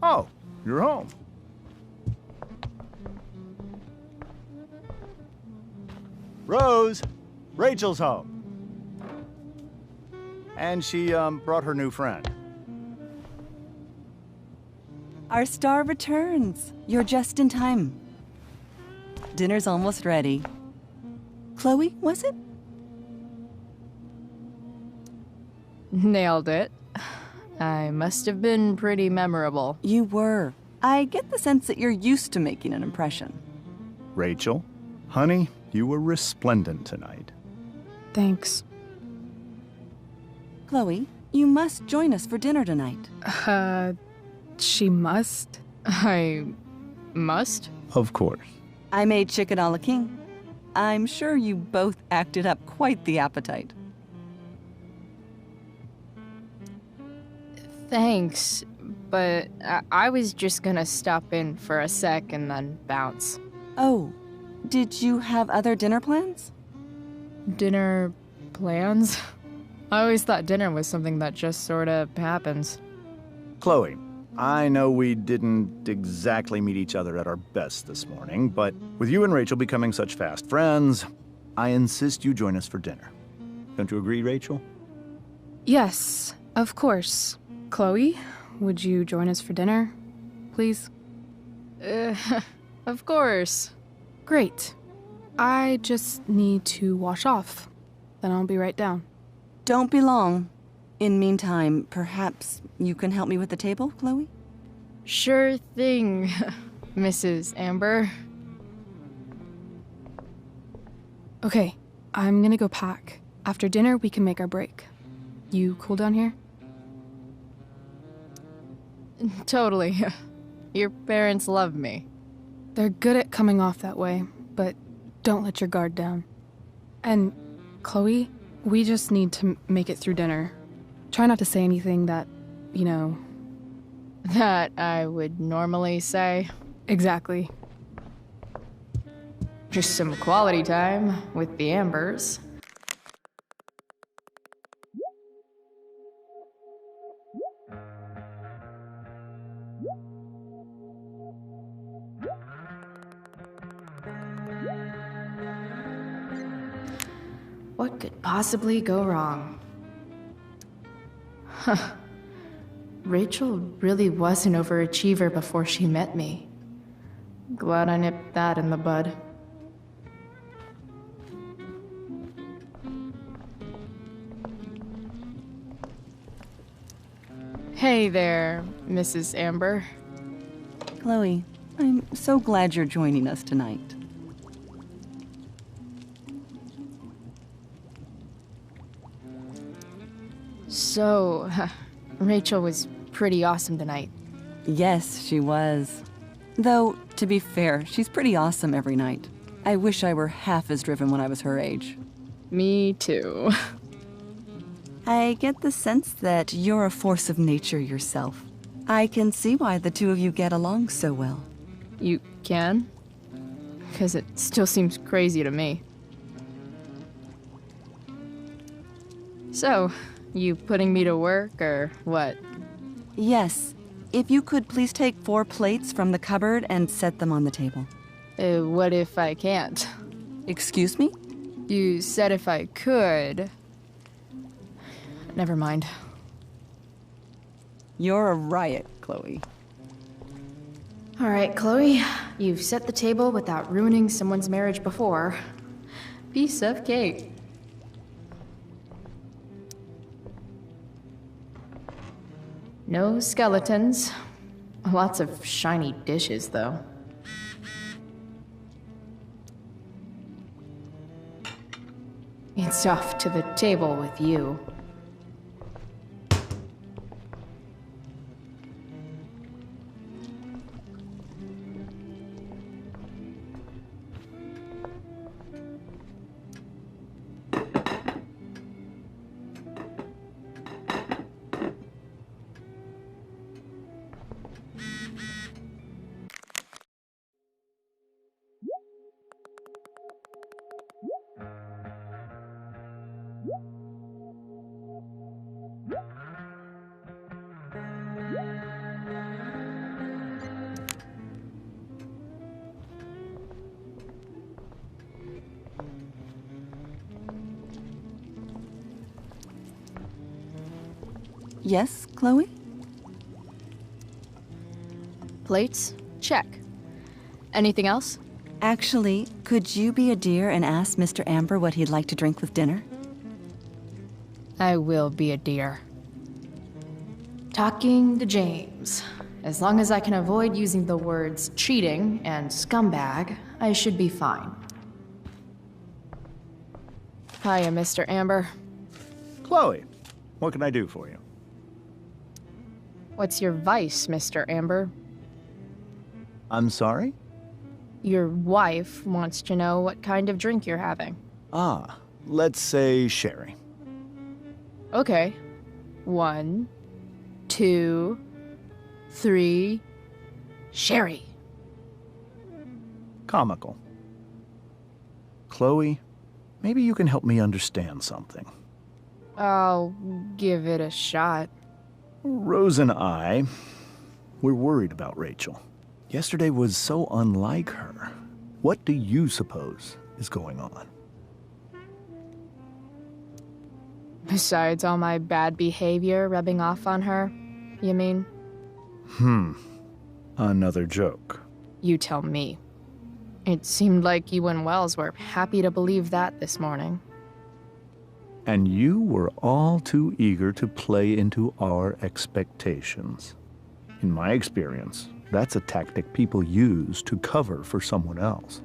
Oh, you're home. Rose, Rachel's home. And she, brought her new friend. Our star returns. You're just in time. Dinner's almost ready. Chloe, was it? Nailed it. I must have been pretty memorable. You were. I get the sense that you're used to making an impression. Rachel, honey, you were resplendent tonight. Thanks. Chloe, you must join us for dinner tonight. She must? I must? Of course. I made chicken a la king. I'm sure you both acted up quite the appetite. Thanks, but I was just gonna stop in for a sec and then bounce. Oh, did you have other dinner plans? Dinner plans? I always thought dinner was something that just sorta happens. Chloe, I know we didn't exactly meet each other at our best this morning, but with you and Rachel becoming such fast friends, I insist you join us for dinner. Don't you agree, Rachel? Yes, of course. Chloe, would you join us for dinner, please? Of course. Great. I just need to wash off. Then I'll be right down. Don't be long. In meantime, perhaps you can help me with the table, Chloe? Sure thing, Mrs. Amber. Okay, I'm gonna go pack. After dinner, we can make our break. You cool down here? Totally. Your parents love me. They're good at coming off that way, but don't let your guard down. And, Chloe, we just need to make it through dinner. Try not to say anything that, you know... That I would normally say. Exactly. Just some quality time with the Ambers. What could possibly go wrong? Huh. Rachel really was an overachiever before she met me. Glad I nipped that in the bud. Hey there, Mrs. Amber. Chloe, I'm so glad you're joining us tonight. So, Rachel was pretty awesome tonight. Yes, she was. Though, to be fair, she's pretty awesome every night. I wish I were half as driven when I was her age. Me too. I get the sense that you're a force of nature yourself. I can see why the two of you get along so well. You can? Because it still seems crazy to me. So, you putting me to work, or what? Yes. If you could please take 4 plates from the cupboard and set them on the table. What if I can't? Excuse me? You said if I could. Never mind. You're a riot, Chloe. All right, Chloe. You've set the table without ruining someone's marriage before. Piece of cake. No skeletons. Lots of shiny dishes, though. It's off to the table with you. Yes, Chloe? Plates? Check. Anything else? Actually, could you be a dear and ask Mr. Amber what he'd like to drink with dinner? I will be a dear. Talking to James. As long as I can avoid using the words cheating and scumbag, I should be fine. Hiya, Mr. Amber. Chloe, what can I do for you? What's your vice, Mr. Amber? I'm sorry? Your wife wants to know what kind of drink you're having. Ah, let's say sherry. Okay. 1, 2, 3... Sherry. Comical. Chloe, maybe you can help me understand something. I'll give it a shot. Rose and I, we're worried about Rachel. Yesterday was so unlike her. What do you suppose is going on? Besides all my bad behavior rubbing off on her, you mean? Another joke. You tell me. It seemed like you and Wells were happy to believe that this morning. And you were all too eager to play into our expectations. In my experience, that's a tactic people use to cover for someone else.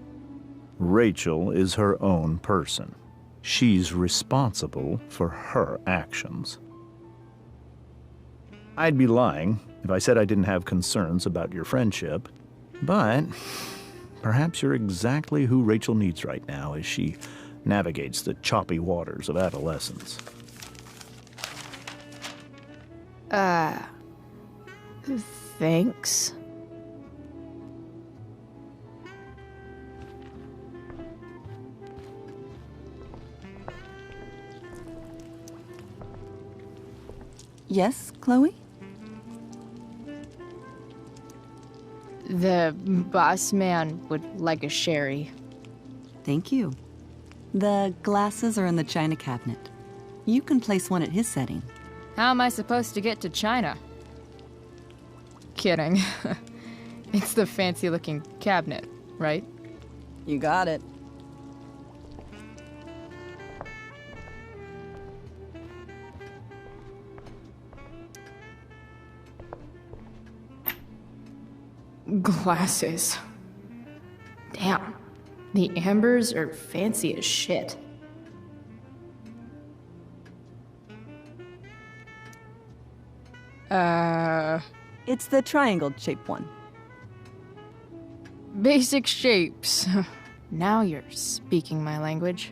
Rachel is her own person. She's responsible for her actions. I'd be lying if I said I didn't have concerns about your friendship, but perhaps you're exactly who Rachel needs right now as she navigates the choppy waters of adolescence. Thanks. Yes, Chloe? The boss man would like a sherry. Thank you. The glasses are in the china cabinet. You can place one at his setting. How am I supposed to get to China? Kidding. It's the fancy-looking cabinet, right? You got it. Glasses. Damn. The Ambers are fancy as shit. It's the triangle-shaped one. Basic shapes. Now you're speaking my language.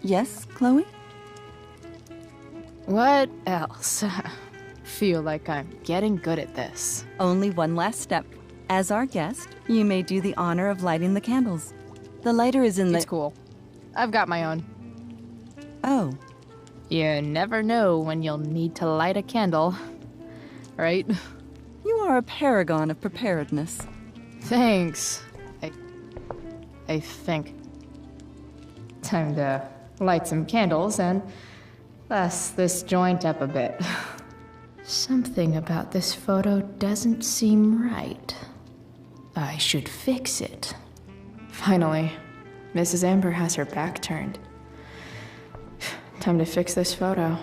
Yes, Chloe? What else? Feel like I'm getting good at this. Only one last step. As our guest, you may do the honor of lighting the candles. The lighter is in the... It's cool. I've got my own. Oh, You never know when you'll need to light a candle, right? you are a paragon of preparedness. Thanks. I think. Time to light some candles and bless this joint up a bit. Something about this photo doesn't seem right. I should fix it. Finally, Mrs. Amber has her back turned. Time to fix this photo.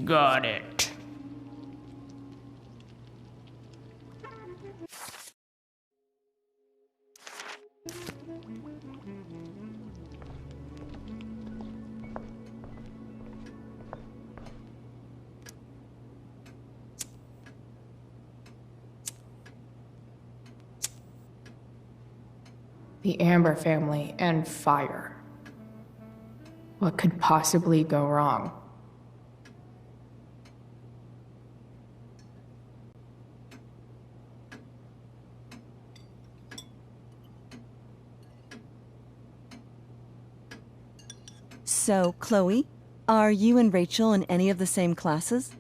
Got it. The Amber family and fire. What could possibly go wrong? So, Chloe, are you and Rachel in any of the same classes?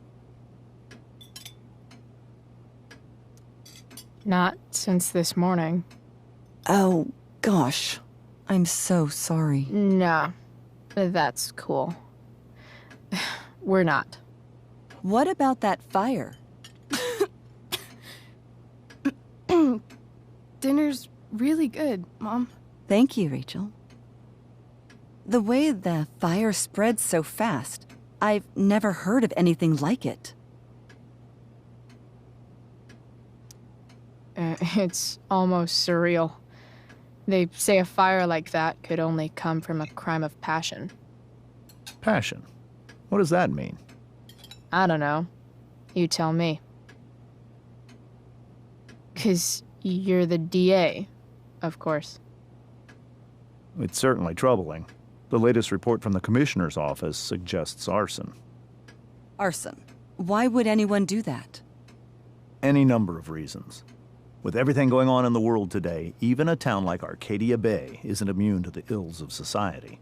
Not since this morning. Oh, gosh. I'm so sorry. Nah, that's cool. We're not. What about that fire? Dinner's really good, Mom. Thank you, Rachel. The way the fire spreads so fast, I've never heard of anything like it. It's almost surreal. They say a fire like that could only come from a crime of passion. Passion. What does that mean? I don't know. You tell me. 'Cause you're the DA, of course. It's certainly troubling. The latest report from the Commissioner's office suggests arson. Arson. Why would anyone do that? Any number of reasons. With everything going on in the world today, even a town like Arcadia Bay isn't immune to the ills of society.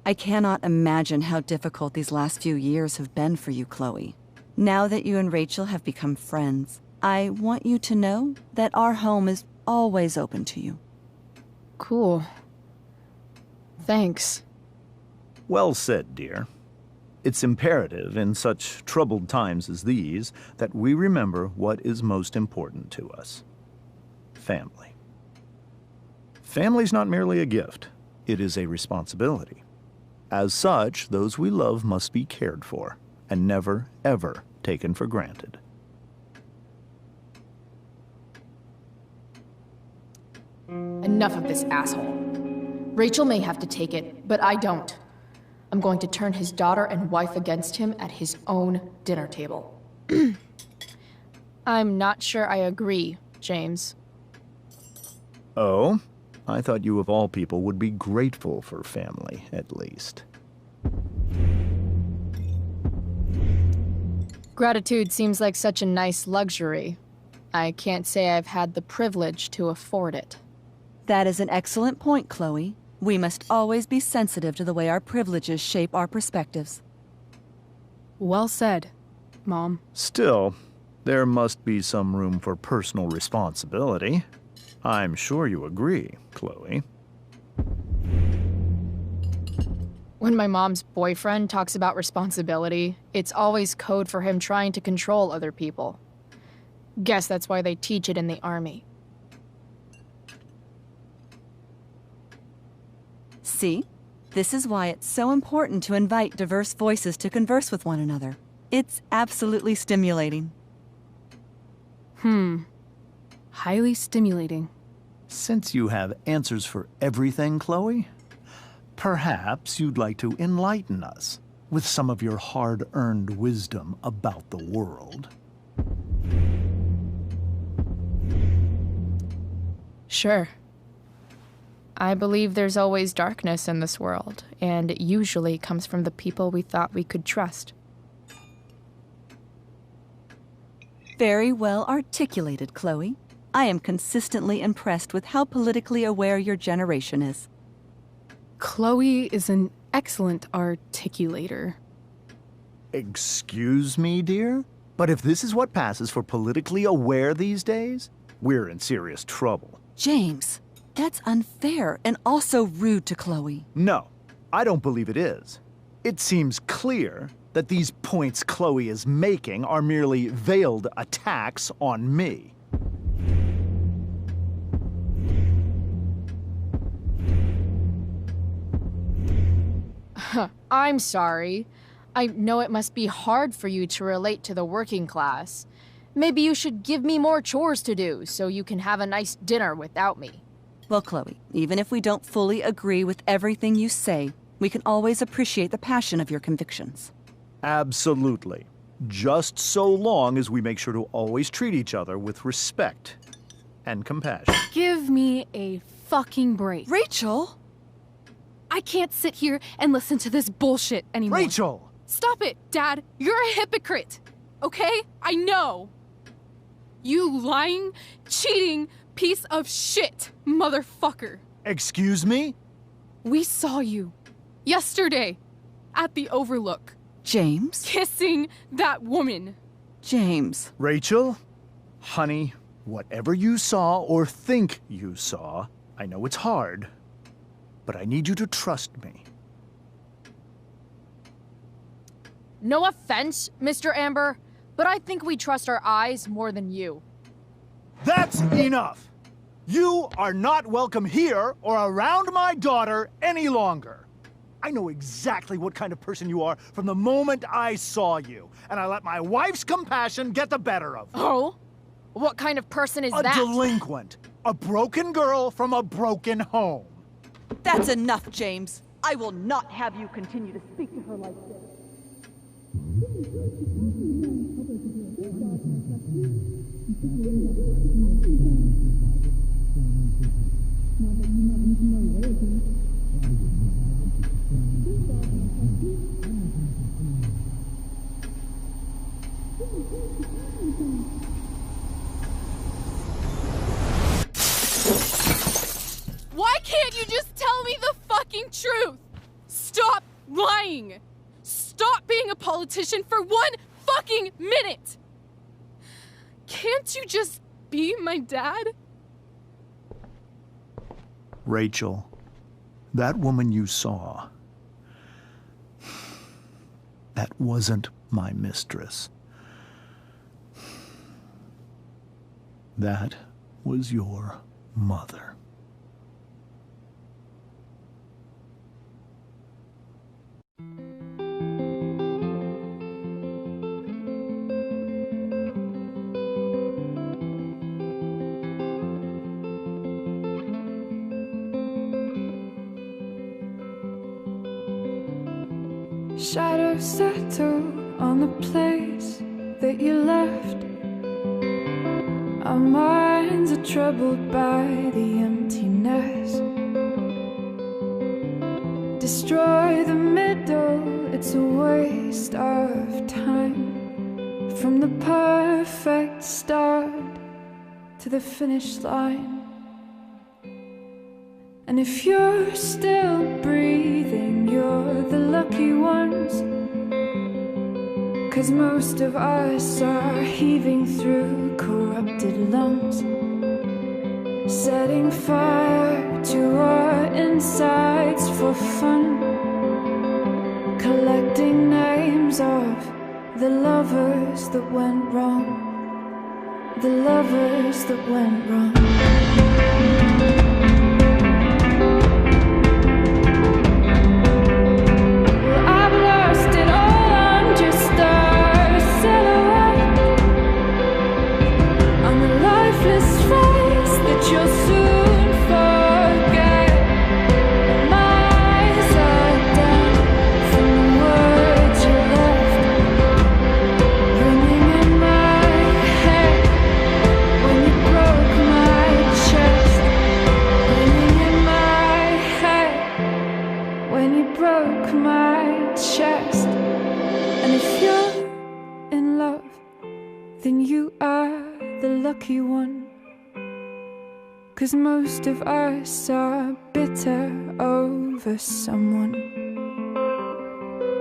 I cannot imagine how difficult these last few years have been for you, Chloe. Now that you and Rachel have become friends, I want you to know that our home is always open to you. Cool. Thanks. Well said, dear. It's imperative in such troubled times as these that we remember what is most important to us. Family. Family's not merely a gift, it is a responsibility. As such, those we love must be cared for and never, ever taken for granted. Enough of this asshole. Rachel may have to take it, but I don't. I'm going to turn his daughter and wife against him at his own dinner table. I'm not sure I agree, James. Oh? I thought you of all people would be grateful for family, at least. Gratitude seems like such a nice luxury. I can't say I've had the privilege to afford it. That is an excellent point, Chloe. We must always be sensitive to the way our privileges shape our perspectives. Well said, Mom. Still, there must be some room for personal responsibility. I'm sure you agree, Chloe. When my mom's boyfriend talks about responsibility, it's always code for him trying to control other people. Guess that's why they teach it in the army. See? This is why it's so important to invite diverse voices to converse with one another. It's absolutely stimulating. Highly stimulating. Since you have answers for everything, Chloe, perhaps you'd like to enlighten us with some of your hard-earned wisdom about the world. Sure. I believe there's always darkness in this world, and it usually comes from the people we thought we could trust. Very well articulated, Chloe. I am consistently impressed with how politically aware your generation is. Chloe is an excellent articulator. Excuse me, dear? But if this is what passes for politically aware these days, we're in serious trouble. James, that's unfair and also rude to Chloe. No, I don't believe it is. It seems clear that these points Chloe is making are merely veiled attacks on me. I'm sorry. I know it must be hard for you to relate to the working class. Maybe you should give me more chores to do so you can have a nice dinner without me. Well, Chloe, even if we don't fully agree with everything you say, we can always appreciate the passion of your convictions. Absolutely. Just so long as we make sure to always treat each other with respect and compassion. Give me a fucking break. Rachel! I can't sit here and listen to this bullshit anymore. Rachel! Stop it, Dad. You're a hypocrite. Okay? I know. You lying, cheating piece of shit, motherfucker. Excuse me? We saw you yesterday at the Overlook. James? Kissing that woman. James. Rachel? Honey, whatever you saw or think you saw, I know it's hard, but I need you to trust me. No offense, Mr. Amber, but I think we trust our eyes more than you. That's enough! You are not welcome here or around my daughter any longer. I know exactly what kind of person you are from the moment I saw you, and I let my wife's compassion get the better of me. Oh? What kind of person is A that? delinquent. A broken girl from a broken home. That's enough, James. I will not have you continue to speak to her like this. Why can't you just tell me the fucking truth? Stop lying. Stop being a politician for 1 fucking minute. Can't you just be my dad? Rachel, that woman you saw, that wasn't my mistress. That was your mother. Shadows settle on the place that you left. Our minds are troubled by the emptiness. Destroy the middle, it's a waste of time. From the perfect start to the finish line. And if you're still breathing, you're the lucky ones. 'Cause most of us are heaving through corrupted lungs, setting fire to our insides for fun, collecting names of the lovers that went wrong, the lovers that went wrong. Then you are the lucky one. 'Cause most of us are bitter over someone,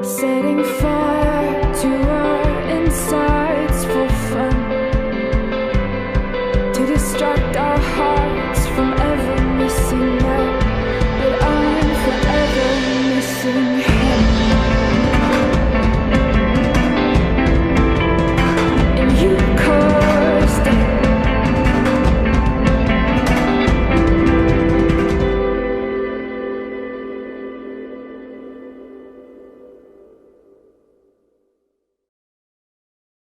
setting fire to our insides for fun,